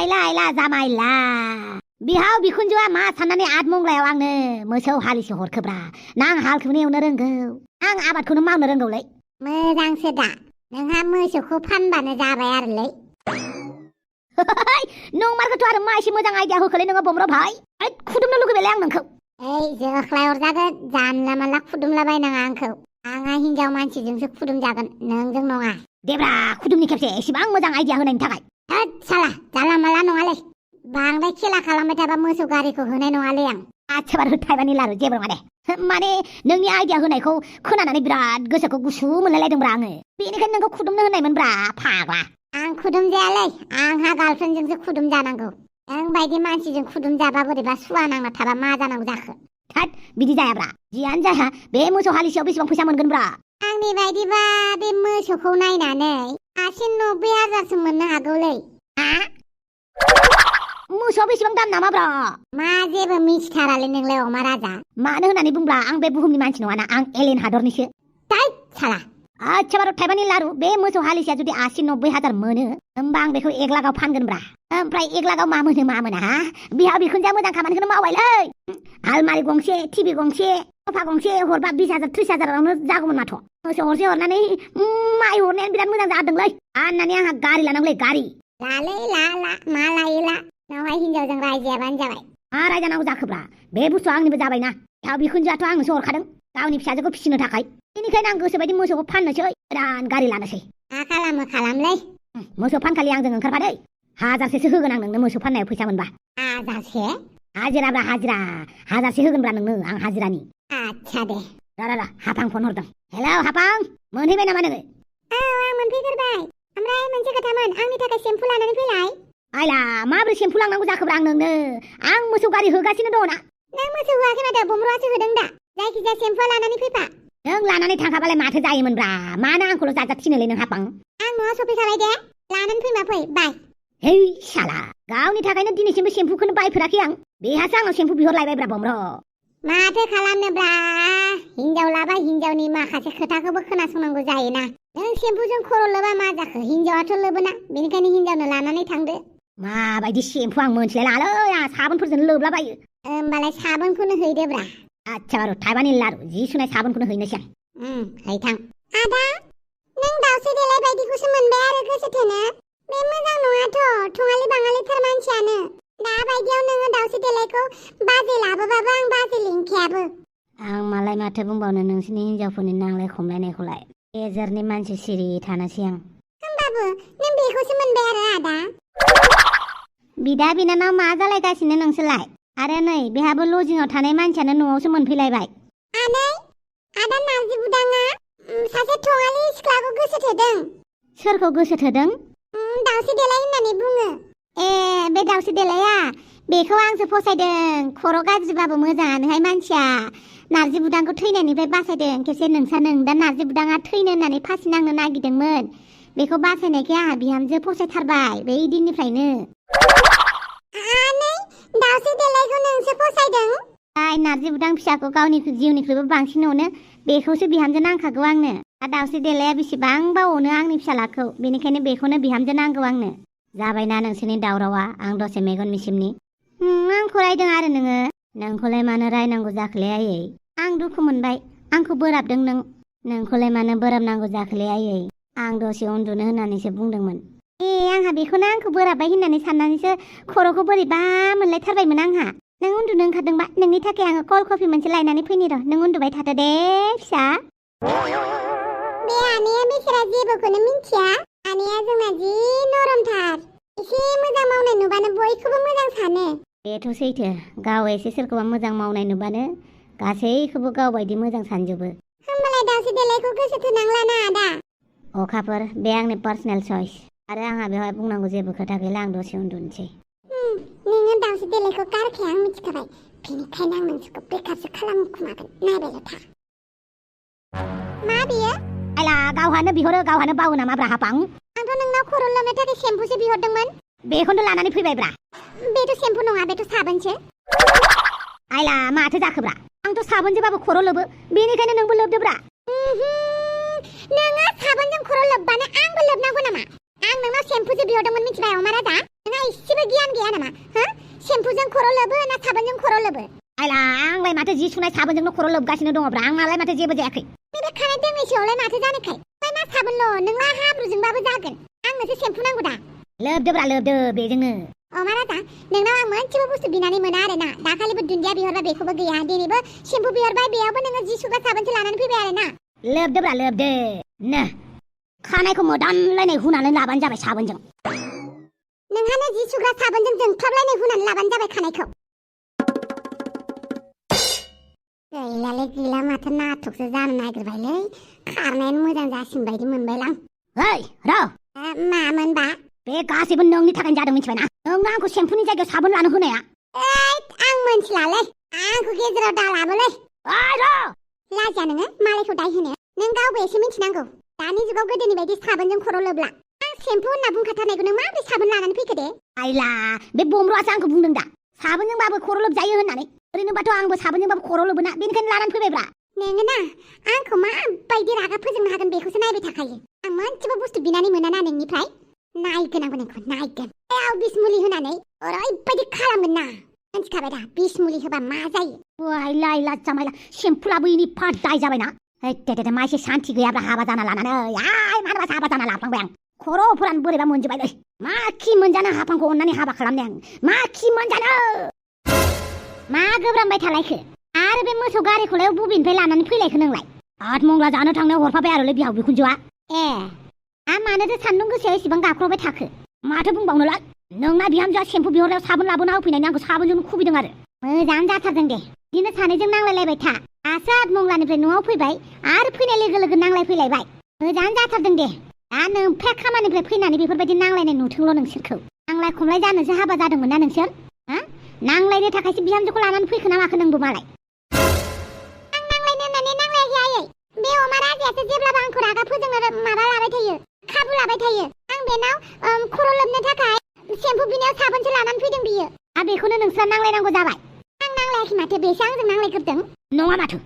आइला जामाइला बिहाव बिखुनजोआ मा साननानै आठमंग्लायाव आंनो मोसौ हालिसे हरखोब्रा ना आं हालखौनो एवनो रोंगौ आं आबादखौनो मावनो रोंगौलै मोजांसो दा नोंहा मोसौखौ फानबानो जाबाय आरोलै नंमारगौथ' आरो मा एसे मोजां आइडिया होखोलै नोङो बमर भाई खुदुमनो लुगैबायलै आं नोंखौ ओइ जोख्लाय हरजागोन जानला मानला खुदुमलाबायनाङा आंखौ आंहा हिनजाव मानसिजोंसो खुदुमजागोन नोंजों नङा देब्रा खुदुमनि खेबसे एसेबां मोजां आइडिया होनायनि थाखाय होद साला जानला मानला नङालै बांद्राय खेला खालामबाय थाबा मोसौ गारिखौ होनाय नङालै आं आच्छा बार थाइबानि लारु जेबो नङा दे माने नोंनि आइडिया होनायखौ खोनानानै बिराद गोसोखौ गुसु मोनलायलायदोंब्रा आङो बेनिखायनो नोंखौ खुदुमनो होननायमोनब्रा फाग्ला आं खुदुम जायालै आंहा गार्लफ्रेन्डजोंसो खुदुम जानांगौ नों बायदि मानसिजों खुदुम जाबा बोरैबा सुवा नांना थाबा मा जानांगौ जाखो थोद बिदि जायाब्रा जियानो जाया बे मोसौ हालिसेयाव बेसेबां फैसा मोनगोनब्रा आंनि बायदिबा बे मोसौखौ नायनानै 80-90,000सो मोननो हागौलै मोसौआ बेसेबां दाम नामाब्रा मा जेबो मिथिथारालै नोंलाय अमा राजा मानो होननानै बुंब्ला आं बे बुहुमनि मानसि नङाना आं एलियन हादरनिसो थैद साला आच्छा बार थाइबानि लारु बे मोसौ हालिसेया जुदि 80-90,000 मोनो होमबा आं बेखौ 1 लाखआव फानगोनब्रा ओमफ्राय 1 लाखआव मा मोना हा बिहा बिखुनजोआ मोजां खामानिखौनो मावबायलै आलमारि गंसे टिभि गंसे सफा गंसे हरबा 20,000-30,000आवनो जागौमोन माथ' मोसौ हरसे हरनानै माइ हरनायानो बिराद मोजां जादोंलै आननानै आंहा गारि लानांगौलै गारि लालै ला मा लायो ला नावहाय हिनजावजों रायजायाबानो जाबाय मा रायजानांगौ जाखोब्रा बे बुस्थुआ आंनिबो जाबायना बिहाव बिखुनजोआथ' आंनोसो हरखादों गावनि फिसाजोखौ फिसिनो थाखाय बेनिखायनो आं गोसोबायदि मोसौखौ फाननोसै गोदान गारि लानोसै मा खालामलै मोसौ फानखालि आंजों ओंखारफादै 1000सो होगोन आं नोंनो मोसौ फाननायाव फैसा मोनबा 1000 हाजिराब्रा हाजिरा 1000सो होगोनब्रा नोंनो आं हाजिरानि आच्छा दे रा हाफां फन हरदों हेलौ हाफां मोनहैबाय नामा नोङो औ आं मोनफैगोरबाय ओमफ्राय मोनसे खोथामोन आंनि थाखाय सेम्पु लानानै फैलाय आइला माब्रै सेम्पु लांनांगौ जाखोब्रा आं नोंनो आं मोसौ गारि होगासिनो दङ ना नों मोसौ होआखै माथो बमरुआसो होदों दा जायखिजाया सेम्पुआ लानानै फैफा नों लानानै थांखाबालाय माथो जायोमोनब्रा मानो आंखौल' जाजा थिनोलै नों हाफां आं न'आव सफैखाबाय दे लानानै फैमा फै बाय है साला गावनि थाखायनो दिनैसिमबो सेम्पुखौनो बायफेराखै आं बेहासो आंनाव सेम्पु बिहरलायबायब्रा बमर माथो खालामनोब्रा हिनजाव लाबा हिनजावनि माखासे खोथाखौबो खोनासंनांगौ जायोना नों सेम्पुजों खर' लोबा मा जाखो हिनजावाथ' लोबोना बेनिखायनो हिनजावनो लानानै थांदो माबायदि सेम्पु आं मोनथिलायलाङालै आं साबोनफोरजों लोबलाबायो होमबालाय साबोनखौनो हैदोब्रा आच्छा बार' थाइबानि लारु जि सुनाय साबोनखौनो हैनोसै आं हैथां आदा नों दाउस्रि देलाय बायदिखौसो मोनबाय आरो गोसो थोनो बे मोजां नङाथ' थङालि बाङालिथार मानसियानो दा बायदियाव नोङो दाउस्रि देलायखौ बाजै लाबोबाबो आं बाजै लिंखायाबो आं मालाय माथो बुंबावनो नोंसोरनि हिनजावफोरनि नांलाय खमलायनायखौलाय गेजेरनि मानसि सिरि थानोसै आं होमबाबो नों बेखौसो मोनबाय आरो आदा बिदा बिनानाव मा जालायगासिनो नोंसोरलाय आरो नै बेहाबो लजिङाव थानाय मानसियानो न'आवसो मोनफैलायबाय आदा नार्जि बुदाङा सासे थङालि सिख्लाखौ गोसो थोदों सोरखौ गोसो थोदों दाउस्रि देलाय होननानै बुङो ए बे दाउस्रि देलाया बेखौ आंसो फसायदों खर' गाज्रिबाबो मोजाङानोहाय मानसिया नार्जि बुदांखौ थैनायनिफ्राय बासायदों खेबसे नोंसा नों दा नार्जि बुदाङा थैनो होननानै फासि नांनो नागिरदोंमोन बेखौ बासायनायखाय आंहा बिहामजो फसायथारबाय बै दिननिफ्रायनो दाउस्रि देलायखौ नोंसो फसायदों आइ नार्जि बुदां फिसाखौ गावनि जिउनिख्रुइबो बांसिन अनो बेखौसो बिहामजो नांखागौ आंनो दा दाउस्रि देलाया बेसेबांबा अनो आंनि फिसालाखौ बेनिखायनो बेखौनो बिहामजो नांगौ आंनो जाबायना नोंसोरनि दावरावा आं दसे मेगन मिसिमनि आंखौ रायदों आरो नोंखौलाय मानो रायनांगौ जाखोलै आयै आं दुखु मोनबाय आंखौ बोराबदों नोंखौलाय मानो बोराबनांगौ जाखोलै आयै आं दसे उन्दुनो होननानैसो बुंदोंमोन आंहा बेखौनो आंखौ बोराबबाय होननानै साननानैसो खर'खौ बोरैबा मोनलायथारबायमोन आंहा नों उन्दुनो ओंखारदोंबा नोंनि थाखाय आङो कल कफि मोनसे लायनानै फैनि र' नों उन्दुबाय थादो दे फिसा बे आनैया बेसेरा जेबोखौनो मिन्थिया आनैया जोंना जि नरमथार एसे मोजां मावनाय नुबानो बयखौबो मोजां सानो बेथ' सैथो गाव एसे सोरखौबा मोजां मावनाय नुबानो गासैखौबो गावबायदि मोजां सानजोबो होमबालाय दाउस्रि देलायखौ गोसो थोनांलाना आदा अखाफोर बे आंनि पार्सनेल चइस आरो आंहा बेवहाय बुंनांगौ जेबो खोथा गैला आं दसे उन्दुनोसै नोङो दाउस्रि देलायखौ गारखाया आं मिथिखाबाय बेनिखायनो आं नोंसोरखौ बेखारसो खालामखुमागोन नायबायल' था मा बेयो आइला गावहानो बिहरो गावहानो बावो नामाब्रा हापां आंथ' नोंनाव खर' लोबनो थाखाय सेम्पुसो बिहरदोंमोन बेखौनो लानानै फैबायब्रा बेथ' सेम्पु नङा बेथ' साबोनसो आइला माथो जाखोब्रा आंथ' साबोनजोंबाबो खर' लोबो बेनिखायनो नोंबो लोबदोब्रा नोङो साबोनजों खर' लोबबानो आंबो लोबनांगौ नामा आं नोंनाव सेम्पुसो बिहरदोंमोन मिथिबाय अमा राजा नोंहा इसेबो गियान गैया नामा हो सेम्पुजों खर' लोबो ना साबोनजों खर' लोबो आइला आंलाय माथो जि सुनाय साबोनजोंनो खर' लोबगासिनो दङब्रा आंनालाय माथो जेबो जायाखै बे खानाय दोंनैसोआवलाय माथो जानोखाय मा साबोनल' नोंला हाब्रुजोंबाबो जागोन आंनोसो सेम्पु नांगौ दा लोबदोब्रा लोबदो बेजोंनो अमा राजा नोंनाव आं मोनसेबो बुस्थु बिनानै मोना आरोना दाखालिबो दुन्दिया बिहरबा बेखौबो गैया दिनैबो सेम्पु बिहरबाय बेयावबो नोङो जि सुग्रा साबोनसो लानानै फैबाय आरोना लोबदोब्रा लोबदो नो खानायखौ मोदानलायनाय हुनानै लाबानो जाबाय साबोनजों नोंहानो जि सुग्रा साबोनजों जोंख्लाबलायनाय हुनानै लाबानो जाबाय खानायखौ गैलालै गैला माथो नाटकसो जानो नागिरबायलै खारनायानो मोजां जासिन बायदि मोनबायलां ओइ र' मामोनबा बे गासैबो नोंनि थाखायनो जादों मिथिबायना नोंनो आंखौ सेम्पुनि जायगायाव साबोन लानो होनाया आं मोनथिलालै आंखौ गेजेराव दालाबोलै ओइ र' लाजिया नोङो मालायखौ दाय होनो नों गावबो एसे मिथिनांगौ दानि जुगाव गोदोनि बायदि साबोनजों खर' लोबला आं सेम्पु होनना बुंखाथारनायखौ नों माबोरै साबोन लानानै फैखो दे आइला बे बमरुआसो आंखौ बुंदों दा साबोनजोंबाबो खर' लोबजायो होननानै ओरैनोबाथ' आंबो साबोनजोंबाबो खर' लोबोना बेनिखायनो लानानै फैबायब्रा नोङो ना आंखौ माबायदि रागा फोजोंनो हागोन बेखौसो नायबाय थाखायो आं मोनसेबो बुस्थु बिनानै मोनाना नोंनिफ्राय नायगोन आंबो नोंखौ नायगोन बेयाव बिस मुलि होनानै ओरैबायदि खालामगोन ना मिथिखाबाय दा बिस मुलि होबा मा जायो आइला आइला जामाइला सेम्पु लाबोयिनि फाट दाय जाबायना दे मा एसे सान्थि गैयाब्रा हाबा जाना लानानै आइ मानोबा हाबा जाना लाफ्लांबाय आं खर'फोरानो बोरैबा मोनजोबबायलै मा खि मोनजानो हाफांखौ अननानै हाबा खालामनाय आं मा खि मोनजानो मा गोब्रामबाय थालायखो आरो बे मोसौ गारिखौलाय बबेनिफ्राय लानानै फैलायखो नोंलाय आठमंगला जानो थांनायाव हरफाबाय आरोलै बिहाव बिखुनजोआ आ मानोथो सान्दुं गोसायाव एसेबां गाख्रबबाय थाखो माथो बुंबावनोलाय नोंना बिहामजोआ सेम्पु बिहरनायाव साबोन लाबोना होफैनायनि आंखौ साबोनजों खुबैदों आरो मोजां जाथारदों दे बिदिनो सानैजों नांलायलायबाय था दासो आठमंगलानिफ्राय न'आव फैबाय आरो फैनाय लोगो लोगो नांलायफैलायबाय मोजां जाथारदों दे दा नोंफाया खामानिनिफ्राय फैनानै बेफोरबायदि नांलायनाय नुथोंल' नोंसोरखौ नांलाय खमलाय जानोसो हाबा जादोंमोन ना नोंसोर हा नांलायनो थाखायसो बिहामजोखौ लानानै फैखो ना माखो नोंबो मालाय आं नांलायनो होननानै नांलायाखै आयै बे अमा राजायासो जेब्लाबो आंखौ रागा फोजोंनो माबा लाबाय थायो खाबु लाबाय थायो आं बेनाव खर' लोबनो थाखाय सेम्पु बिनायाव साबोनसो लानानै फैदों बियो बेखौनो नोंस्रा नांलायनांगौ जाबाय आं नांलायाखै माथो बेसो आंजों नांलायग्रोदों नङा माथो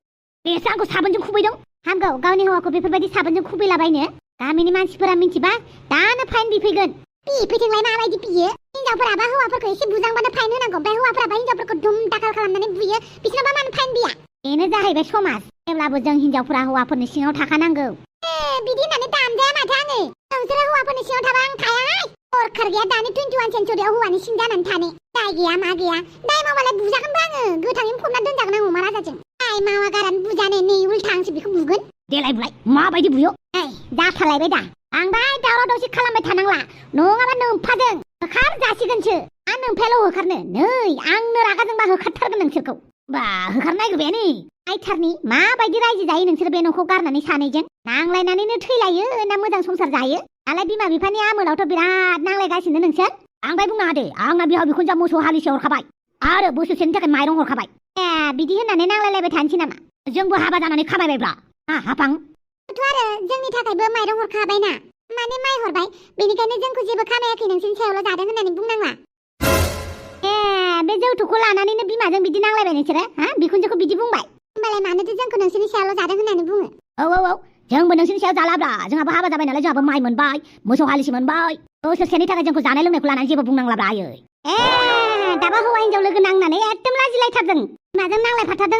बेसो आंखौ साबोनजों खुबैदों हामगौ गावनि हौवाखौ बेफोरबायदि साबोनजों खुबैलाबायनो गामिनि मानसिफोरा मिथिबा दानो फाइन बिफैगोन बिफैथोंलाय माबायदि बियो हिनजावफोराबा हौवाफोरखौ एसे बुजांबानो फाइन होनांगौ ओमफ्राय हौवाफोराबा हिनजावफोरखौ दुम दाखाल खालामनानै बुयो बिसोरनाबा मानो फाइन बिया बेनो जाहैबाय समाज जेब्लाबो जों हिनजावफोरा हौवाफोरनि सिङाव थाखानांगौ बिदि होननानै दामजाया माथो आङो नोंसोरो हौवाफोरनि सिङाव थाबा आं थायाहाय दरखार गैया दानि 21 सेन्चुरियाव हौवानि सिं जानानै थानो दाय गैया मा गैया दाय मावालाय बुजागोनबो आङो गोथाङैनो फबना दोनजागोन आं अमा राजाजों दाय मावा गारानो बुजानो नै उल्था आंसो बेखौ बुगोन देलाय बुलाय माबायदि बुयो जाथालायबाय दा बांद्राय दावराव दावसि खालामबाय थानांला नङाबा नोमफादों होखार जासिगोनसो आं नोमफायाल' होखारनो नै आंनो रागा जोंबा होखारथारगोन नोंसोरखौ बा होखार नागिरबाय नै आइथारनि माबायदि रायजो जायो नोंसोर बे न'खौ गारनानै सानैजों नांलायनानैनो थैलायो ना मोजां संसार जायो दालाय बिमा बिफानि आमोलावथ' बिराद नांलायगासिनो नोंसोर आंलाय बुङा दे आंना बिहाव बिखुनजोआ मोसौ हालिसे हरखाबाय आरो बोसोरसेनि थाखाय माइरं हरखाबाय बिदि होननानै नांलायलायबाय थानोसै नामा जोंबो हाबा जानानै खामायबायब्रा हाफां आरो जोंनि थाखायबो माइरं हरखाबायना माने माइ हरबाय बेनिखायनो जोंखौ जेबो खामायाखै नोंसोरनि सायावल' जादों होननानै बुंनांला बे जौथुखौ लानानैनो बिमाजों बिदि नांलायबाय नोंसोरो बिखुनजोखौ बिदि बुंबाय होमबालाय मानोथो जोंखौ नोंसोरनि सायावल' जादों होननानै बुङो औ जोंबो नोंसोरनि सायाव जालाब्रा जोंहाबो हाबा जाबाय नालाय जोंहाबो माइ मोनबाय मोसौ हालिसे मोनबाय बोसोरसेनि थाखाय जोंखौ जानाय लोंनायखौ लानानै जेबो बुंनांलाब्रा आयै दाबा हौवा हिनजाव लोगो नांनानै एकदम लाजिलायथारदों बिमाजों नांलायफाथारदों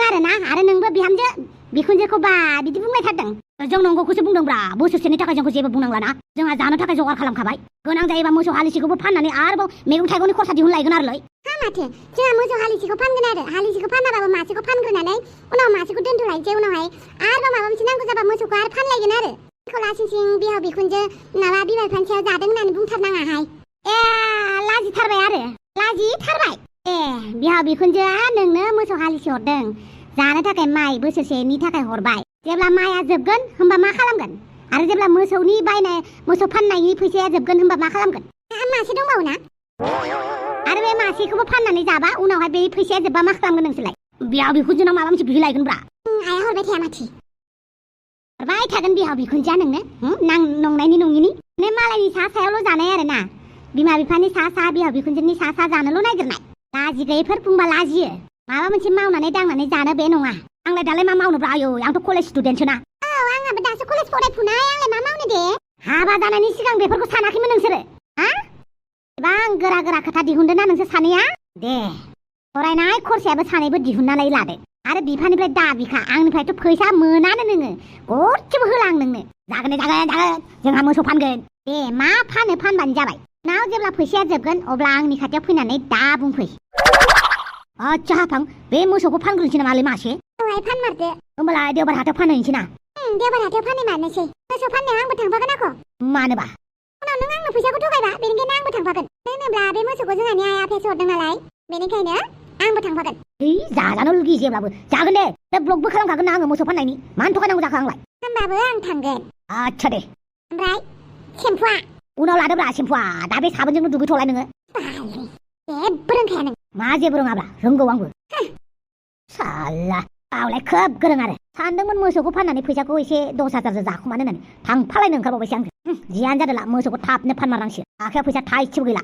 आरो नोंबो बिहामजो बिखुनजोखौ बा बिदि बुंलायथारदों जों नंगौखौसो बुंदोंब्रा बोसोरसेनि थाखाय जोंखौ जेबो बुंनांलाना जोंहा जानो थाखाय जगार खालामखाबाय गोनां जायोबा मोसौ हालिसेखौबो फाननानै आरोबाव मैगं थाइगंनि खरसा दिहुनलायगोन आरोलै माथो जोंहा मोसौ हालिसेखौ फानगोन आरो हालिसेखौ फानाबाबो मासेखौ फानग्रोनानै उनाव मासेखौ दोनथ'लायसै उनावहाय आरोबाव माबा मोनसे नांगौ जाबा मोसौखौ आरो फानलायगोन आरो बेखौ लासिंसिं बिहाव बिखुनजो माबा बिमा बिफानि सायाव जादों होननानै बुंथारनाङाहाय लाजिथारबाय आरो लाजिथारबाय बिहाव बिखुनजोआ नोंनो मोसौ हालिसे हरदों जानो थाखाय माइ बोसोरसेनि थाखाय हरबाय जेब्ला माइआ जोबगोन होमबा मा खालामगोन आरो जेब्ला मोसौ फाननायनि फैसाया जोबगोन होमबा मा खालामगोन मासे दंबावो ना आरो बे मासेखौबो फाननानै जाबा उनावहाय बे फैसाया जोबबा मा खालामगोन नोंसोरलाय बिहाव बिखुनजोनाव माबा मोनसे बिहैलायगोनब्रा आइया हरबाय थाया माथो हरबाय थागोन बिहाव बिखुनजोआ नोंनो नंनायनि नङिनि मालायनि सायावल' जानाय आरो ना बिमा बिफानि सा बिहाव बिखुनजोनि सा जानोल' नागिरनाय लाजि गैयैफोर बुंबा लाजियो माबा मोनसे मावनानै दांनानै जानो बे नङा आंलाय दालाय मा मावनोब्रा आयौ आंथ' कलेज स्टुडेन्टसो ना आंहाबो दासो कलेज फरायफुनाय आंलाय मा मावनो दे हाबा जानायनि सिगां बेफोरखौ सानाखैमोन नोंसोरो एसेबां गोरा गोरा खोथा दिहुनदों ना नोंसोर सानैया दे फरायनाय खरसायाबो सानैबो दिहुननानै लादो आरो बिफानिफ्राय दाबिखा आंनिफ्रायथ' फैसा मोनानो नोङो गरसेबो होला आं नोंनो जागोन जोंहा मोसौ फानगोन दे मा फानो फानबानो जाबाय नाव जेब्ला फैसाया जोबगोन अब्ला आंनि खाथियाव फैनानै दा बुंफै आच्छा हाफां बे मोसौखौ फानग्रोनोसै नामालै मासे दहाय फानमारदो होमबालाय देवबार हाथायाव फानहैनोसै ना देवबार हाथायाव फानहैमारनोसै मोसौ फाननायाव आंबो थांफागोन आख' मानोबा उनाव नों आंनो फैसाखौ थगायबा बेनिखायनो आंबो थांफागोन होनोब्ला बे मोसौखौ जोंहानि आइ आफायासो हरदों नालाय बेनिखायनो आंबो थांफागोन जाजानो लुगैयो जेब्लाबो जागोन दे ब्लगबो खालामखागोन ना आङो मोसौ फाननायनि मानो थगायनांगौ जाखो आंलाय होमबाबो आं थांगोन आच्छा दे ओमफ्राय सेम्पुआ उनाव लादोब्रा सेम्पुआ दा बे साबोनजोंनो दुगैथ'लाय नोङो जेबो रोंखाया नों मा जेबो रोङाब्रा रोंगौ आंबो साला गावलाय खोब गोरों आरो सानदोंमोन मोसौखौ फाननानै फैसाखौ एसे 10,000 जाखुमानो होननानै थांफालायनो ओंखारबावबायसो आंजों जियानो जादोंला मोसौखौ थाबनो फानमारनांसिगोन आखायाव फैसा थाइसेबो गैला